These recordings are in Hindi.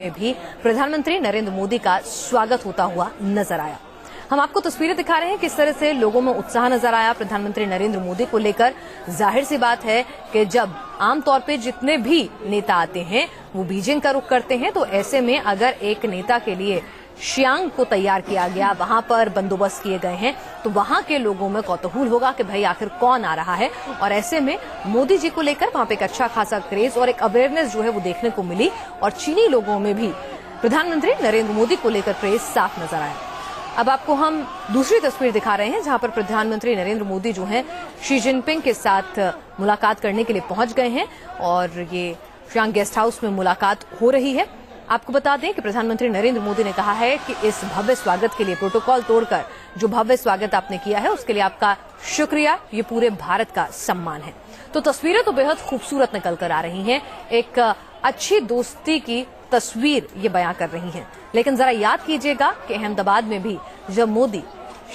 में भी प्रधानमंत्री नरेंद्र मोदी का स्वागत होता हुआ नजर आया। हम आपको तस्वीरें दिखा रहे हैं किस तरह से लोगों में उत्साह नजर आया प्रधानमंत्री नरेंद्र मोदी को लेकर। जाहिर सी बात है कि जब आमतौर पे जितने भी नेता आते हैं वो बीजिंग का रुख करते हैं, तो ऐसे में अगर एक नेता के लिए शियांग को तैयार किया गया, वहां पर बंदोबस्त किए गए हैं, तो वहां के लोगों में कौतूहल होगा कि भाई आखिर कौन आ रहा है। और ऐसे में मोदी जी को लेकर वहां पे एक अच्छा खासा क्रेज और एक अवेयरनेस जो है वो देखने को मिली और चीनी लोगों में भी प्रधानमंत्री नरेंद्र मोदी को लेकर क्रेज साफ नजर आया। अब आपको हम दूसरी तस्वीर दिखा रहे हैं जहां पर प्रधानमंत्री नरेंद्र मोदी जो हैं शी जिनपिंग के साथ मुलाकात करने के लिए पहुंच गए हैं और ये शियांग गेस्ट हाउस में मुलाकात हो रही है। आपको बता दें कि प्रधानमंत्री नरेंद्र मोदी ने कहा है कि इस भव्य स्वागत के लिए, प्रोटोकॉल तोड़कर जो भव्य स्वागत आपने किया है उसके लिए आपका शुक्रिया, ये पूरे भारत का सम्मान है। तो तस्वीरें तो बेहद खूबसूरत निकल कर आ रही हैं, एक अच्छी दोस्ती की तस्वीर ये बयां कर रही हैं। लेकिन जरा याद कीजिएगा कि अहमदाबाद में भी जब मोदी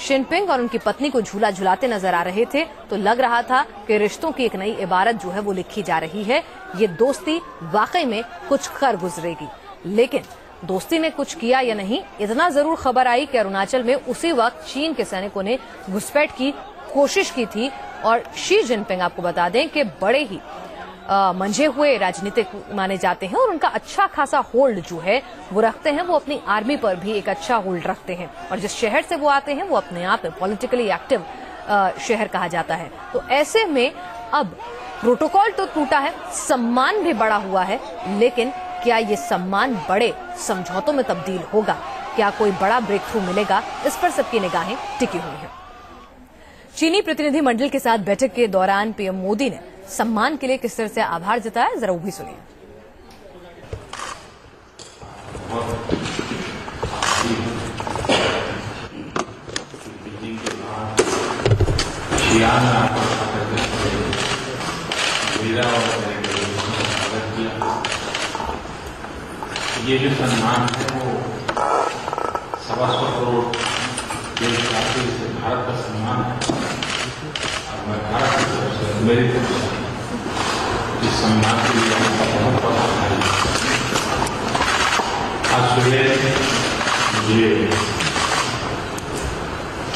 जिनपिंग और उनकी पत्नी को झूला झुलाते नजर आ रहे थे तो लग रहा था कि रिश्तों की एक नई इबारत जो है वो लिखी जा रही है, ये दोस्ती वाकई में कुछ कर गुजरेगी। लेकिन दोस्ती ने कुछ किया या नहीं, इतना जरूर खबर आई कि अरुणाचल में उसी वक्त चीन के सैनिकों ने घुसपैठ की कोशिश की थी और शी जिनपिंग आपको बता दें कि बड़े ही मंझे हुए राजनीतिक माने जाते हैं और उनका अच्छा खासा होल्ड जो है वो रखते हैं। वो अपनी आर्मी पर भी एक अच्छा होल्ड रखते हैं और जिस शहर से वो आते हैं वो अपने आप में पॉलिटिकली एक्टिव शहर कहा जाता है। तो ऐसे में अब प्रोटोकॉल तो टूटा है, सम्मान भी बड़ा हुआ है, लेकिन क्या ये सम्मान बड़े समझौतों में तब्दील होगा? क्या कोई बड़ा ब्रेक थ्रू मिलेगा? इस पर सबकी निगाहें टिकी हुई हैं। चीनी प्रतिनिधि मंडल के साथ बैठक के दौरान पीएम मोदी ने सम्मान के लिए किस तरह से आभार जताया, जरा वो भी सुनिए। ये जो सम्मान है वो 125 करोड़ देशवासी से भारत का सम्मान है और मैं भारत की तरफ से मेरी तरफ से इस सम्मान के लिए बहुत बहुत आभारी हूँ। आज सुबह मुझे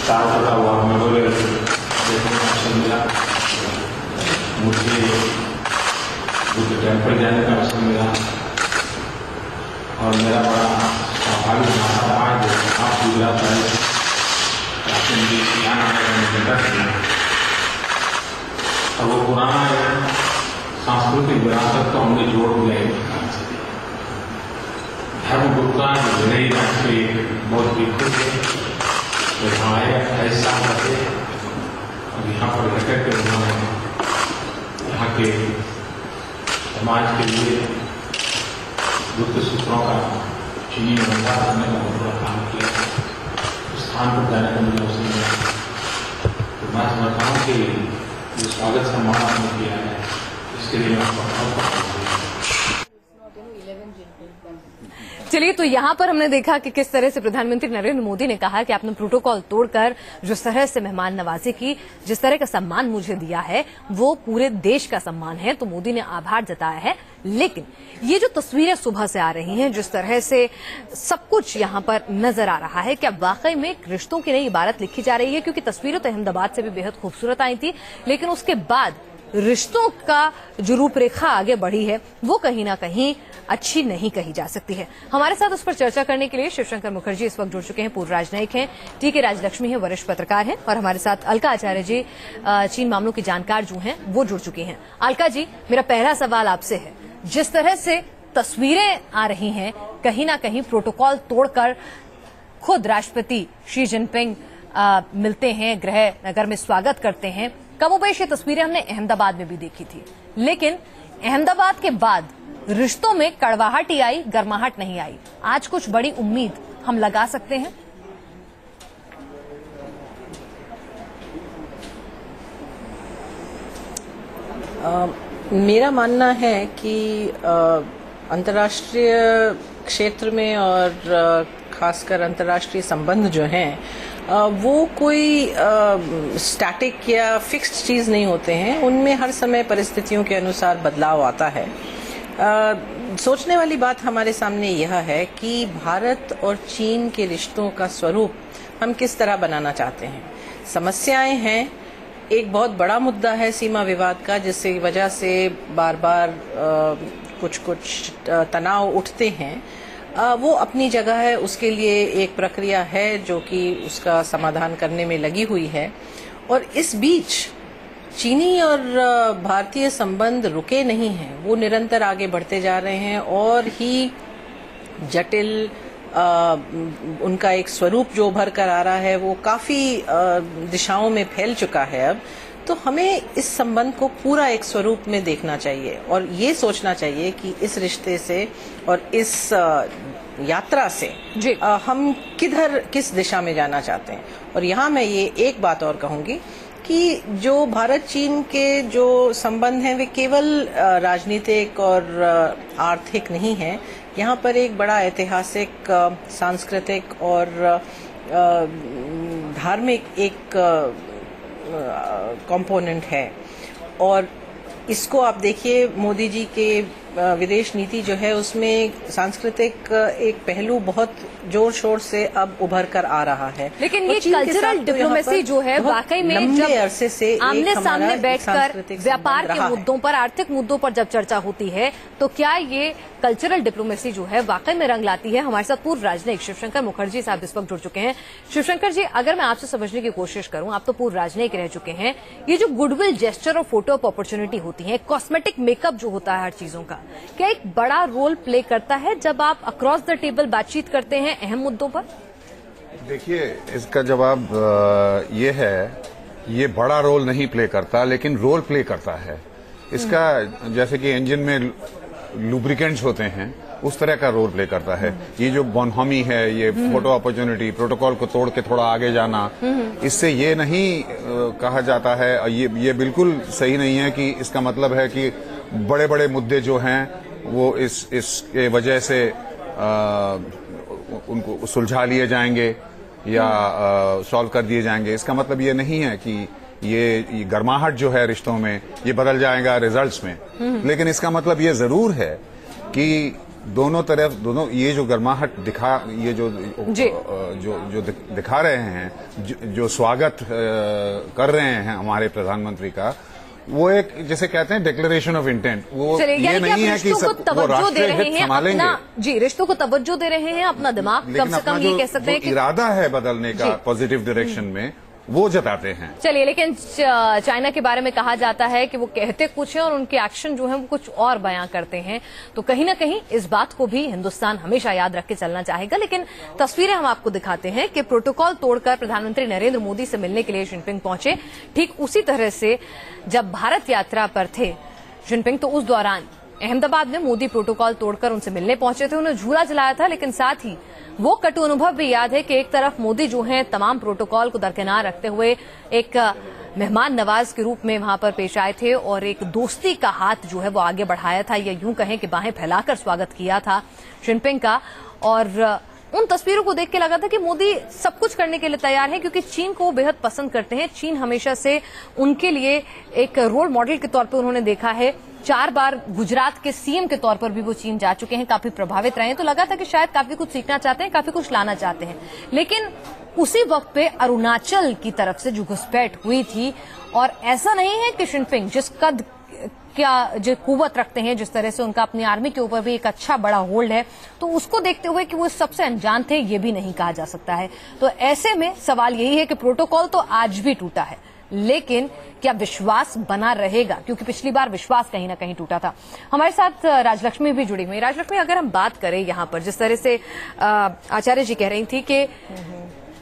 तारकता हुआ मेमोरियल देखने का अवसर मिला, मुझे बुद्ध टेम्पल जाने का अवसर मिला और मेरा बड़ा स्वाभाविक रहा आज आप गुजरात आए और वो पुराना सांस्कृतिक विरासत तो हमने जोड़ दिया है। धर्म गुप्ता विनयी राष्ट्रीय बहुत ही खुश है तो यहाँ आए ऐसा करते और यहाँ पर रहकर के उन्होंने यहाँ के समाज के लिए बुद्ध सूत्रों का चीनी में अनुवाद करने का बहुत बड़ा काम किया। उस स्थान पर जाने का मुझे अवसर मिला तो मैं समझता हूँ कि जो स्वागत सम्मान आपने किया है इसके लिए मैं बहुत बहुत चलिए, तो यहाँ पर हमने देखा कि किस तरह से प्रधानमंत्री नरेंद्र मोदी ने कहा कि आपने प्रोटोकॉल तोड़कर जिस तरह से मेहमान नवाजी की, जिस तरह का सम्मान मुझे दिया है वो पूरे देश का सम्मान है, तो मोदी ने आभार जताया है। लेकिन ये जो तस्वीरें सुबह से आ रही हैं, जिस तरह से सब कुछ यहाँ पर नजर आ रहा है, क्या वाकई में रिश्तों की नई इबारत लिखी जा रही है? क्योंकि तस्वीरें तो अहमदाबाद से भी बेहद खूबसूरत आई थी, लेकिन उसके बाद रिश्तों का जो रूपरेखा आगे बढ़ी है वो कहीं ना कहीं अच्छी नहीं कही जा सकती है। हमारे साथ उस पर चर्चा करने के लिए शिवशंकर मुखर्जी इस वक्त जुड़ चुके हैं, पूर्व राजनयिक हैं, टीके राजलक्ष्मी हैं, वरिष्ठ पत्रकार हैं, और हमारे साथ अलका आचार्य जी चीन मामलों की जानकार जो हैं वो जुड़ चुकी हैं। अलका जी, मेरा पहला सवाल आपसे है, जिस तरह से तस्वीरें आ रही हैं कहीं ना कहीं प्रोटोकॉल तोड़कर खुद राष्ट्रपति शी जिनपिंग मिलते हैं, गृह नगर में स्वागत करते हैं, कमोबेश ये तस्वीरें हमने अहमदाबाद में भी देखी थी, लेकिन अहमदाबाद के बाद रिश्तों में कड़वाहट ही आई, गर्माहट नहीं आई। आज कुछ बड़ी उम्मीद हम लगा सकते हैं? मेरा मानना है कि अंतर्राष्ट्रीय क्षेत्र में और खासकर अंतर्राष्ट्रीय संबंध जो हैं वो कोई स्टैटिक या फिक्स्ड चीज़ नहीं होते हैं, उनमें हर समय परिस्थितियों के अनुसार बदलाव आता है। सोचने वाली बात हमारे सामने यह है कि भारत और चीन के रिश्तों का स्वरूप हम किस तरह बनाना चाहते हैं। समस्याएं हैं, एक बहुत बड़ा मुद्दा है सीमा विवाद का, जिसकी वजह से बार बार कुछ तनाव उठते हैं। वो अपनी जगह है, उसके लिए एक प्रक्रिया है जो कि उसका समाधान करने में लगी हुई है। और इस बीच चीनी और भारतीय संबंध रुके नहीं हैं, वो निरंतर आगे बढ़ते जा रहे हैं और ही जटिल उनका एक स्वरूप जो उभर कर आ रहा है वो काफी दिशाओं में फैल चुका है अब। तो हमें इस संबंध को पूरा एक स्वरूप में देखना चाहिए और ये सोचना चाहिए कि इस रिश्ते से और इस यात्रा से हम किस दिशा में जाना चाहते हैं। और यहाँ मैं ये एक बात और कहूंगी कि जो भारत चीन के जो संबंध हैं वे केवल राजनीतिक और आर्थिक नहीं हैं। यहाँ पर एक बड़ा ऐतिहासिक, सांस्कृतिक और धार्मिक एक कंपोनेंट है। और इसको आप देखिए, मोदी जी के विदेश नीति जो है उसमें सांस्कृतिक एक पहलू बहुत जोर शोर से अब उभर कर आ रहा है। लेकिन ये कल्चरल डिप्लोमेसी जो है वाकई में जब अरसे से आमने सामने बैठकर व्यापार के मुद्दों पर, आर्थिक मुद्दों पर जब चर्चा होती है तो क्या ये कल्चरल डिप्लोमेसी जो है वाकई में रंग लाती है? हमारे साथ पूर्व राजनयिक शिवशंकर मुखर्जी साहब इस वक्त जुड़ चुके हैं। शिवशंकर जी, अगर मैं आपसे समझने की कोशिश करूं, आप तो पूर्व राजनयिक रह चुके हैं, ये जो गुडविल जेस्चर और फोटो ऑफ अपॉर्चुनिटी होती है, कॉस्मेटिक मेकअप जो होता है हर चीजों का, क्या एक बड़ा रोल प्ले करता है जब आप अक्रॉस द टेबल बातचीत करते हैं अहम मुद्दों पर? देखिए, इसका जवाब ये है, ये बड़ा रोल नहीं प्ले करता लेकिन रोल प्ले करता है। इसका जैसे कि इंजन में लुब्रिकेंट्स होते हैं उस तरह का रोल प्ले करता है। ये जो बोनहॉमी है, ये फोटो अपॉर्चुनिटी, प्रोटोकॉल को तोड़ के थोड़ा आगे जाना, इससे ये नहीं कहा जाता है, ये बिल्कुल सही नहीं है कि इसका मतलब है कि बड़े बड़े मुद्दे जो हैं वो इसके वजह से उनको सुलझा लिए जाएंगे या सॉल्व कर दिए जाएंगे। इसका मतलब ये नहीं है कि ये गर्माहट जो है रिश्तों में ये बदल जाएगा रिजल्ट्स में। लेकिन इसका मतलब ये जरूर है कि दोनों ये जो गर्माहट ये जो दिखा रहे हैं, जो स्वागत कर रहे हैं हमारे प्रधानमंत्री का, वो एक जैसे कहते हैं डिक्लेरेशन ऑफ इंटेंट, वो ये नहीं है कि वो राष्ट्रीय हित संभालेंगे। जी, रिश्तों को तवज्जो दे रहे हैं, अपना दिमाग कम से कम ये कह सकते हैं कि इरादा है बदलने का पॉजिटिव डायरेक्शन में, वो जताते हैं। चलिए, लेकिन चाइना के बारे में कहा जाता है कि वो कहते कुछ है और उनके एक्शन जो है वो कुछ और बयां करते हैं। तो कहीं ना कहीं इस बात को भी हिंदुस्तान हमेशा याद रख के चलना चाहेगा। लेकिन तस्वीरें हम आपको दिखाते हैं कि प्रोटोकॉल तोड़कर प्रधानमंत्री नरेंद्र मोदी से मिलने के लिए जिनपिंग पहुंचे। ठीक उसी तरह से जब भारत यात्रा पर थे जिनपिंग, तो उस दौरान अहमदाबाद में मोदी प्रोटोकॉल तोड़कर उनसे मिलने पहुंचे थे, उन्हें झूला जलाया था। लेकिन साथ ही वो कटु अनुभव भी याद है कि एक तरफ मोदी जो हैं तमाम प्रोटोकॉल को दरकिनार रखते हुए एक मेहमान नवाज के रूप में वहां पर पेश आए थे और एक दोस्ती का हाथ जो है वो आगे बढ़ाया था, या यूं कहें कि बाहें फैलाकर स्वागत किया था जिनपिंग का। और उन तस्वीरों को देख के लगा था कि मोदी सब कुछ करने के लिए तैयार है, क्योंकि चीन को बेहद पसंद करते हैं। चीन हमेशा से उनके लिए एक रोल मॉडल के तौर पर उन्होंने देखा है। 4 बार गुजरात के सीएम के तौर पर भी वो चीन जा चुके हैं, काफी प्रभावित रहे हैं। तो लगा था कि शायद काफी कुछ सीखना चाहते हैं, काफी कुछ लाना चाहते हैं। लेकिन उसी वक्त पे अरुणाचल की तरफ से जो घुसपैठ हुई थी, और ऐसा नहीं है कि जिनपिंग जिस कद क्या जो कुव्वत रखते हैं, जिस तरह से उनका अपनी आर्मी के ऊपर भी एक अच्छा बड़ा होल्ड है, तो उसको देखते हुए कि वो सबसे अनजान थे ये भी नहीं कहा जा सकता है। तो ऐसे में सवाल यही है कि प्रोटोकॉल तो आज भी टूटा है, लेकिन क्या विश्वास बना रहेगा? क्योंकि पिछली बार विश्वास कहीं ना कहीं टूटा था। हमारे साथ राजलक्ष्मी भी जुड़ी हुई। राजलक्ष्मी, अगर हम बात करें यहाँ पर जिस तरह से आचार्य जी कह रही थी कि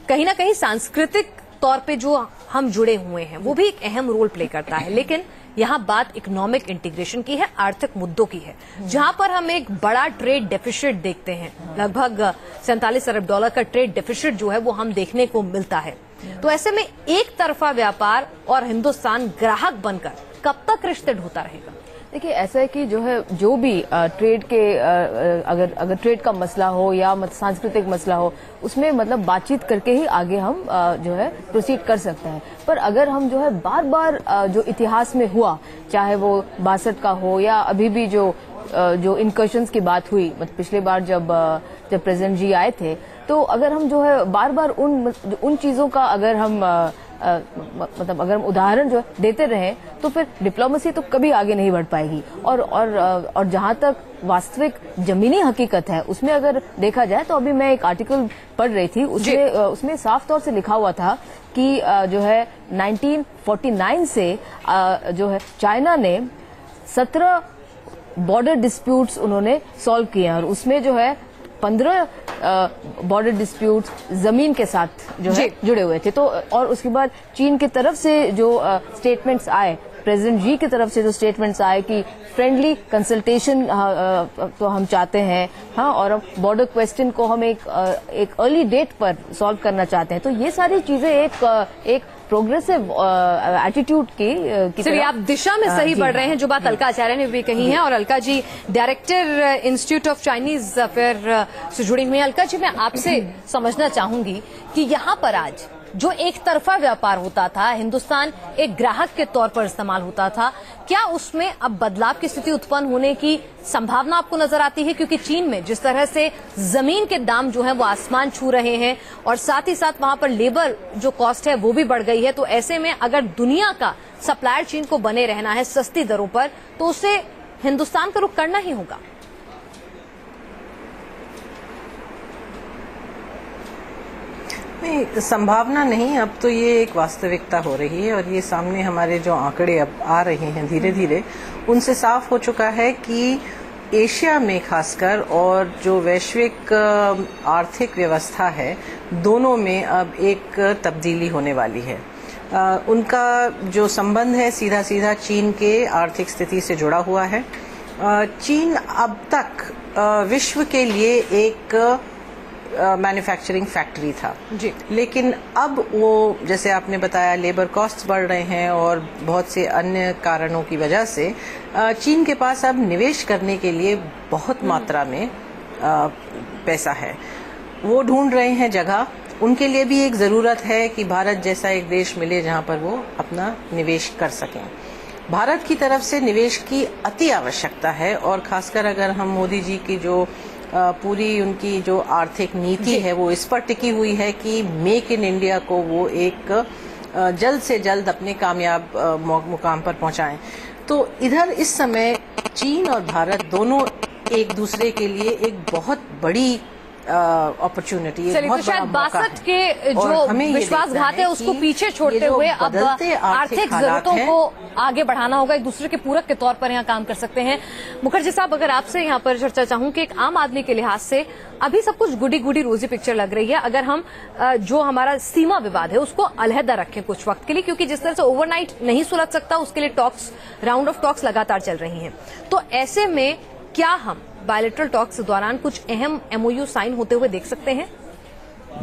कहीं ना कहीं सांस्कृतिक तौर पे जो हम जुड़े हुए हैं वो भी एक अहम रोल प्ले करता है, लेकिन यहाँ बात इकोनॉमिक इंटीग्रेशन की है, आर्थिक मुद्दों की है, जहां पर हम एक बड़ा ट्रेड डेफिसिट देखते हैं। लगभग $47 अरब का ट्रेड डेफिसिट जो है वो हम देखने को मिलता है। तो ऐसे में एक तरफा व्यापार और हिंदुस्तान ग्राहक बनकर कब तक रिश्ते ढोता रहेगा? देखिए, ऐसा है कि जो भी ट्रेड के अगर ट्रेड का मसला हो या सांस्कृतिक मसला हो, उसमें मतलब बातचीत करके ही आगे हम जो है प्रोसीड कर सकते हैं। पर अगर हम जो है बार बार जो इतिहास में हुआ, चाहे वो 62 का हो या अभी भी जो जो इनकर्शंस की बात हुई, मतलब पिछले बार जब प्रेसिडेंट जी आए थे, तो अगर हम जो है बार बार उन चीजों का अगर हम मतलब अगर हम उदाहरण जो देते रहे तो फिर डिप्लोमेसी तो कभी आगे नहीं बढ़ पाएगी। और जहां तक वास्तविक जमीनी हकीकत है उसमें अगर देखा जाए तो अभी मैं एक आर्टिकल पढ़ रही थी, उसमें साफ तौर से लिखा हुआ था कि जो है 1949 से जो है चाइना ने 17 बॉर्डर डिस्प्यूट्स उन्होंने सॉल्व किए हैं और उसमें जो है 15 बॉर्डर डिस्प्यूट्स जमीन के साथ जो है जुड़े हुए थे। तो और उसके बाद चीन की तरफ से जो स्टेटमेंट्स आए, प्रेसिडेंट जी की तरफ से जो स्टेटमेंट्स आए कि फ्रेंडली कंसल्टेशन तो हम चाहते हैं, हाँ, और बॉर्डर क्वेश्चन को हम एक अर्ली डेट पर सॉल्व करना चाहते हैं। तो ये सारी चीजें एक प्रोग्रेसिव एटीट्यूड की चलिए, आप दिशा में सही बढ़ रहे हैं, जो बात अलका आचार्य ने भी कही है। और Alka ji director institute of Chinese affair से जुड़ी हुई हैं। अलका जी, मैं आपसे समझना चाहूंगी कि यहाँ पर आज जो एक तरफा व्यापार होता था, हिंदुस्तान एक ग्राहक के तौर पर इस्तेमाल होता था, क्या उसमें अब बदलाव की स्थिति उत्पन्न होने की संभावना आपको नजर आती है? क्योंकि चीन में जिस तरह से जमीन के दाम जो है वो आसमान छू रहे हैं और साथ ही साथ वहां पर लेबर जो कॉस्ट है वो भी बढ़ गई है, तो ऐसे में अगर दुनिया का सप्लायर चीन को बने रहना है सस्ती दरों पर, तो उसे हिंदुस्तान का रुख करना ही होगा। नहीं, संभावना नहीं, अब तो ये एक वास्तविकता हो रही है और ये सामने हमारे जो आंकड़े अब आ रहे हैं धीरे धीरे, उनसे साफ हो चुका है कि एशिया में खासकर और जो वैश्विक आर्थिक व्यवस्था है, दोनों में अब एक तब्दीली होने वाली है। उनका जो संबंध है सीधा सीधा चीन के आर्थिक स्थिति से जुड़ा हुआ है। चीन अब तक विश्व के लिए एक मैन्युफैक्चरिंग फैक्ट्री था जी, लेकिन अब वो, जैसे आपने बताया, लेबर कॉस्ट्स बढ़ रहे हैं और बहुत से अन्य कारणों की वजह से चीन के पास अब निवेश करने के लिए बहुत मात्रा में पैसा है। वो ढूंढ रहे हैं जगह, उनके लिए भी एक ज़रूरत है कि भारत जैसा एक देश मिले जहां पर वो अपना निवेश कर सकें। भारत की तरफ से निवेश की अति आवश्यकता है और खासकर अगर हम मोदी जी की जो पूरी उनकी जो आर्थिक नीति है वो इस पर टिकी हुई है कि मेक इन इंडिया को वो एक जल्द से जल्द अपने कामयाब मुकाम पर पहुंचाएं। तो इधर इस समय चीन और भारत दोनों एक दूसरे के लिए एक बहुत बड़ी अपॉर्चुनिटी, एक बहुत बड़ा मौका है। 62 के जो विश्वासघात है उसको पीछे छोड़ते हुए अब आर्थिक जरूरतों को आगे बढ़ाना होगा, एक दूसरे के पूरक के तौर पर यहाँ काम कर सकते हैं। मुखर्जी साहब, अगर आपसे यहाँ पर चर्चा चाहूं कि एक आम आदमी के लिहाज से अभी सब कुछ गुडी गुडी रोजी पिक्चर लग रही है, अगर हम जो हमारा सीमा विवाद है उसको अलहदा रखें कुछ वक्त के लिए, क्योंकि जिस तरह से ओवरनाइट नहीं सुलझ सकता, उसके लिए टॉक्स, राउंड ऑफ टॉक्स लगातार चल रही हैं, तो ऐसे में क्या हम बायलैटरल टॉक्स के दौरान कुछ अहम MOU साइन होते हुए देख सकते हैं?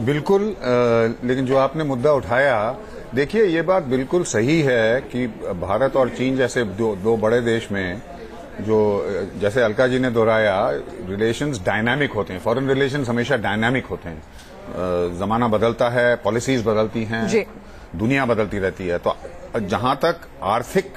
बिल्कुल, लेकिन जो आपने मुद्दा उठाया, देखिए ये बात बिल्कुल सही है कि भारत और चीन जैसे दो बड़े देश में, जो जैसे अलका जी ने दोहराया, रिलेशंस डायनामिक होते हैं। फॉरेन रिलेशंस हमेशा डायनामिक होते हैं, जमाना बदलता है, पॉलिसीज बदलती हैं, दुनिया बदलती रहती है। तो जहां तक आर्थिक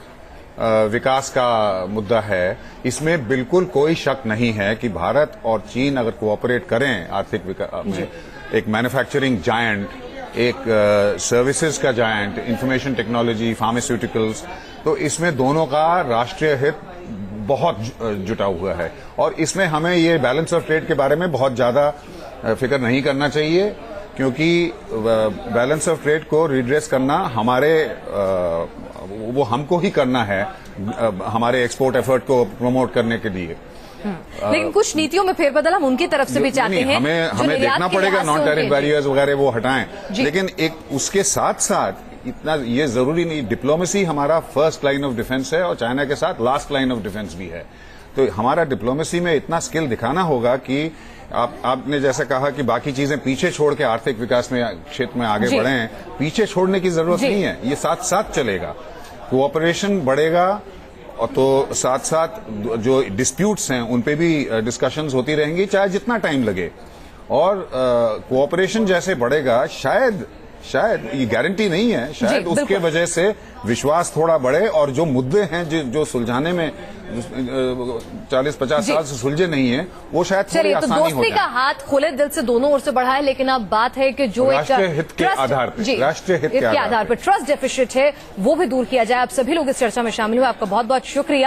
विकास का मुद्दा है, इसमें बिल्कुल कोई शक नहीं है कि भारत और चीन अगर कोऑपरेट करें आर्थिक विकास में, एक मैन्युफैक्चरिंग जायंट, एक सर्विसेज का जायंट, इंफॉर्मेशन टेक्नोलॉजी, फार्मास्यूटिकल्स, तो इसमें दोनों का राष्ट्रीय हित बहुत जुटा हुआ है। और इसमें हमें ये बैलेंस ऑफ ट्रेड के बारे में बहुत ज्यादा फिक्र नहीं करना चाहिए, क्योंकि बैलेंस ऑफ ट्रेड को रिड्रेस करना वो हमको ही करना है, हमारे एक्सपोर्ट एफर्ट को प्रमोट करने के लिए। लेकिन कुछ नीतियों में फेरबदल हम उनकी तरफ से भी चाहते हैं। हमें देखना पड़ेगा, नॉन टैरिफ बैरियर्स वगैरह वो हटाएं, लेकिन एक उसके साथ साथ इतना ये जरूरी नहीं, डिप्लोमेसी हमारा फर्स्ट लाइन ऑफ डिफेंस है और चाइना के साथ लास्ट लाइन ऑफ डिफेंस भी है। तो हमारा डिप्लोमेसी में इतना स्किल दिखाना होगा कि आपने जैसा कहा कि बाकी चीजें पीछे छोड़ के आर्थिक विकास में क्षेत्र में आगे बढ़ें, पीछे छोड़ने की जरूरत नहीं है, ये साथ साथ चलेगा, कोऑपरेशन बढ़ेगा। और तो साथ साथ जो डिस्प्यूट्स हैं उन पे भी डिस्कशंस होती रहेंगी, चाहे जितना टाइम लगे। और कोऑपरेशन जैसे बढ़ेगा, शायद शायद ये गारंटी नहीं है, शायद उसके बिल्कुल। वजह से विश्वास थोड़ा बढ़े और जो मुद्दे हैं जो सुलझाने में 40-50 साल से सुलझे नहीं है, वो शायद थोड़ी चलिए, तो आसानी हो दोस्ती का जाए। हाथ खुले दिल से दोनों ओर से बढ़ा है, लेकिन अब बात है कि जो एक राष्ट्रीय हित के ट्रस्ट- आधार पे, जी, राष्ट्रीय हित के के आधार आधार पर ट्रस्ट डेफिसिट है, वो भी दूर किया जाए। आप सभी लोग इस चर्चा में शामिल हुए, आपका बहुत बहुत शुक्रिया।